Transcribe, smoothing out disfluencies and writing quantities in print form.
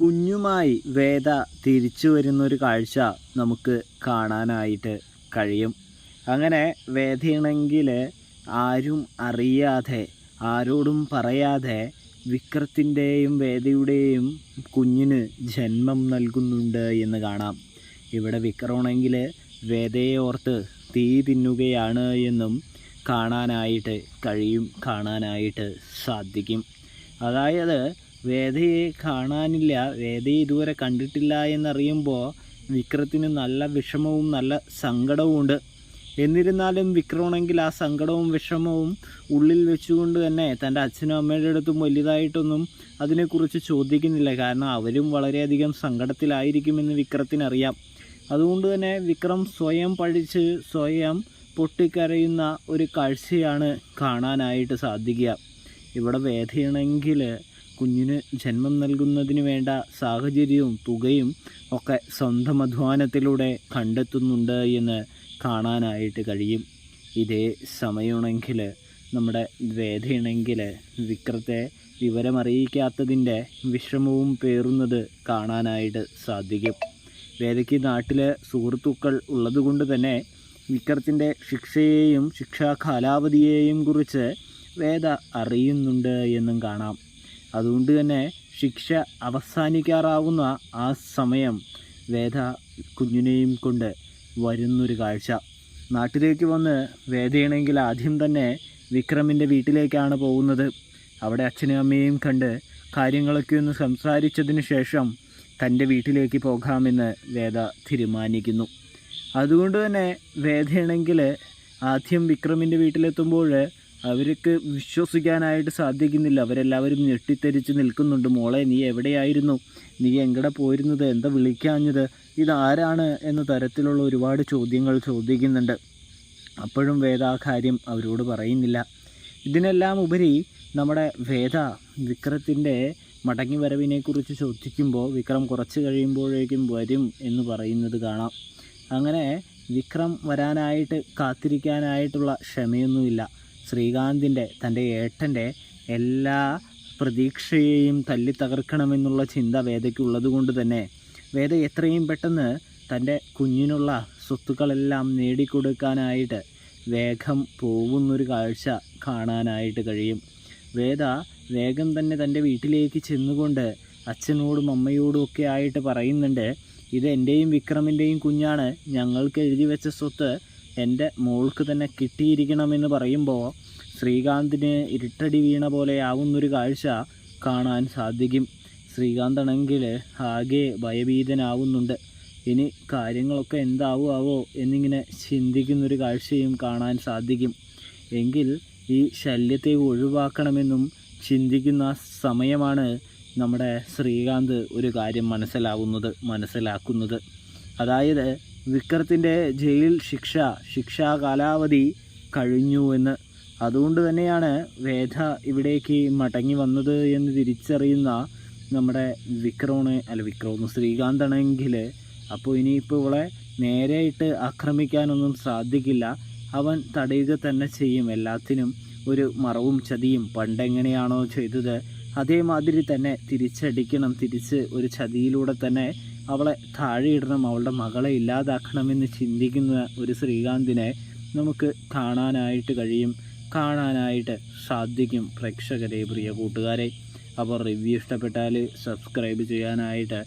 കുഞ്ഞുമായി വേദ തിരിച്ചു വരുന്നൊരു കാഴ്ച നമുക്ക് കാണാനായിട്ട് കഴിയും. അങ്ങനെ വേദയാണെങ്കിൽ ആരും അറിയാതെ, ആരോടും പറയാതെ വിക്രത്തിൻ്റെയും വേദയുടെയും കുഞ്ഞിന് ജന്മം നൽകുന്നുണ്ട് എന്ന് കാണാം. ഇവിടെ വിക്രമാണെങ്കിൽ വേദയെ ഓർത്ത് തീ തിന്നുകയാണ് എന്നും കാണാനായിട്ട് കഴിയും, കാണാനായിട്ട് സാധിക്കും. അതായത് വേദയെ കാണാനില്ല, വേദയെ ഇതുവരെ കണ്ടിട്ടില്ല എന്നറിയുമ്പോൾ വിക്രത്തിന് നല്ല വിഷമവും നല്ല സങ്കടവും ഉണ്ട്. എന്നിരുന്നാലും വിക്രമാണെങ്കിൽ ആ സങ്കടവും വിഷമവും ഉള്ളിൽ വെച്ചുകൊണ്ട് തന്നെ തൻ്റെ അച്ഛനും അമ്മയുടെ അടുത്തും വലുതായിട്ടൊന്നും അതിനെക്കുറിച്ച് ചോദിക്കുന്നില്ല. കാരണം അവരും വളരെയധികം സങ്കടത്തിലായിരിക്കുമെന്ന് വിക്രത്തിനറിയാം. അതുകൊണ്ട് തന്നെ വിക്രം സ്വയം പഴിച്ച് സ്വയം പൊട്ടിക്കരയുന്ന ഒരു കാഴ്ചയാണ് കാണാനായിട്ട് സാധിക്കുക. ഇവിടെ വേദയാണെങ്കിൽ കുഞ്ഞിന് ജന്മം നൽകുന്നതിന് വേണ്ട സാഹചര്യവും തുകയും ഒക്കെ സ്വന്തം അധ്വാനത്തിലൂടെ കണ്ടെത്തുന്നുണ്ട് എന്ന് കാണാനായിട്ട് കഴിയും. ഇതേ സമയമാണെങ്കിൽ നമ്മുടെ വേദയാണെങ്കിൽ വിക്രത്തെ വിവരമറിയിക്കാത്തതിൻ്റെ വിഷമവും പേറുന്നത് കാണാനായിട്ട് സാധിക്കും. വേദയ്ക്ക് നാട്ടിലെ സുഹൃത്തുക്കൾ ഉള്ളതുകൊണ്ട് തന്നെ വിക്രത്തിൻ്റെ ശിക്ഷയെയും ശിക്ഷാ കാലാവധിയെയും കുറിച്ച് വേദ അറിയുന്നുണ്ട് എന്നും കാണാം. അതുകൊണ്ട് തന്നെ ശിക്ഷ അവസാനിക്കാറാവുന്ന ആ സമയം വേദ കുഞ്ഞിനെയും കൊണ്ട് വരുന്നൊരു കാഴ്ച. നാട്ടിലേക്ക് വന്ന് വേദയാണെങ്കിൽ ആദ്യം തന്നെ വിക്രമിൻ്റെ വീട്ടിലേക്കാണ് പോകുന്നത്. അവിടെ അച്ഛനും അമ്മയും കണ്ട് കാര്യങ്ങളൊക്കെ ഒന്ന് സംസാരിച്ചതിന് ശേഷം തൻ്റെ വീട്ടിലേക്ക് പോകാമെന്ന് വേദ തീരുമാനിക്കുന്നു. അതുകൊണ്ട് തന്നെ വേദയാണെങ്കിൽ ആദ്യം വിക്രമിൻ്റെ വീട്ടിലെത്തുമ്പോൾ അവർക്ക് വിശ്വസിക്കാനായിട്ട് സാധിക്കുന്നില്ല. അവരെല്ലാവരും ഞെട്ടിത്തെരിച്ച് നിൽക്കുന്നുണ്ട്. മോളെ, നീ എവിടെയായിരുന്നു? നീ എങ്ങടെ പോയിരുന്നത്? എന്താ വിളിക്കാഞ്ഞത്? ഇതാരാണ് എന്ന തരത്തിലുള്ള ഒരുപാട് ചോദ്യങ്ങൾ ചോദിക്കുന്നുണ്ട്. അപ്പോഴും വേദ ആ കാര്യം അവരോട് പറയുന്നില്ല. ഇതിനെല്ലാം ഉപരി നമ്മുടെ വേദ വിക്രത്തിൻ്റെ മടങ്ങി വരവിനെക്കുറിച്ച് ചോദിക്കുമ്പോൾ വിക്രം കുറച്ച് കഴിയുമ്പോഴേക്കും വരും എന്ന് പറയുന്നത് കാണാം. അങ്ങനെ വിക്രം വരാനായിട്ട് കാത്തിരിക്കാനായിട്ടുള്ള ക്ഷമയൊന്നുമില്ല. ശ്രീകാന്തിൻ്റെ, തൻ്റെ ഏട്ടൻ്റെ എല്ലാ പ്രതീക്ഷയെയും തല്ലി തകർക്കണമെന്നുള്ള ചിന്ത വേദയ്ക്കുള്ളത് കൊണ്ട് തന്നെ വേദ എത്രയും പെട്ടെന്ന് തൻ്റെ കുഞ്ഞിനുള്ള സ്വത്തുക്കളെല്ലാം നേടിക്കൊടുക്കാനായിട്ട് വേഗം പോകുന്നൊരു കാഴ്ച കാണാനായിട്ട് കഴിയും. വേദ വേഗം തന്നെ തൻ്റെ വീട്ടിലേക്ക് ചെന്നുകൊണ്ട് അച്ഛനോടും അമ്മയോടും ഒക്കെ ആയിട്ട് പറയുന്നുണ്ട്, ഇത് എൻ്റെയും വിക്രമിൻ്റെയും കുഞ്ഞാണ്, ഞങ്ങൾക്ക് എഴുതി വെച്ച സ്വത്ത് എൻ്റെ മോൾക്ക് തന്നെ കിട്ടിയിരിക്കണമെന്ന് പറയുമ്പോൾ ശ്രീകാന്തിന് ഇരുട്ടടി വീണ പോലെ ആവുന്നൊരു കാഴ്ച കാണാൻ സാധിക്കും. ശ്രീകാന്താണെങ്കിൽ ആകെ ഭയഭീതനാവുന്നുണ്ട്. ഇനി കാര്യങ്ങളൊക്കെ എന്താവുമാവോ എന്നിങ്ങനെ ചിന്തിക്കുന്നൊരു കാഴ്ചയും കാണാൻ സാധിക്കും. എങ്കിൽ ഈ ശല്യത്തെ ഒഴിവാക്കണമെന്നും ചിന്തിക്കുന്ന സമയമാണ് നമ്മുടെ ശ്രീകാന്ത് ഒരു കാര്യം മനസ്സിലാക്കുന്നത്. അതായത് വിക്രത്തിൻ്റെ ജയിൽ ശിക്ഷാ കാലാവധി കഴിഞ്ഞു എന്ന്. അതുകൊണ്ട് തന്നെയാണ് വേദ ഇവിടേക്ക് മടങ്ങി വന്നത് എന്ന് തിരിച്ചറിയുന്ന നമ്മുടെ ശ്രീകാന്താണെങ്കിൽ അപ്പോൾ ഇനിയിപ്പോൾ ഇവളെ നേരെയിട്ട് ആക്രമിക്കാനൊന്നും സാധിക്കില്ല. അവൻ തടയുക തന്നെ ചെയ്യും. എല്ലാത്തിനും ഒരു മറവും ചതിയും പണ്ടെങ്ങനെയാണോ ചെയ്തത് അതേമാതിരി തന്നെ തിരിച്ചടിക്കണം. തിരിച്ച് ഒരു ചതിയിലൂടെ തന്നെ അവളെ താഴെയിടണം, അവളുടെ മകളെ ഇല്ലാതാക്കണമെന്ന് ചിന്തിക്കുന്ന ഒരു ശ്രീകാന്തിനെ നമുക്ക് കാണാനായിട്ട് സാധിക്കും. പ്രേക്ഷകരെ, പ്രിയ കൂട്ടുകാരെ, അപ്പോൾ റിവ്യൂ ഇഷ്ടപ്പെട്ടാൽ സബ്സ്ക്രൈബ് ചെയ്യാനായിട്ട്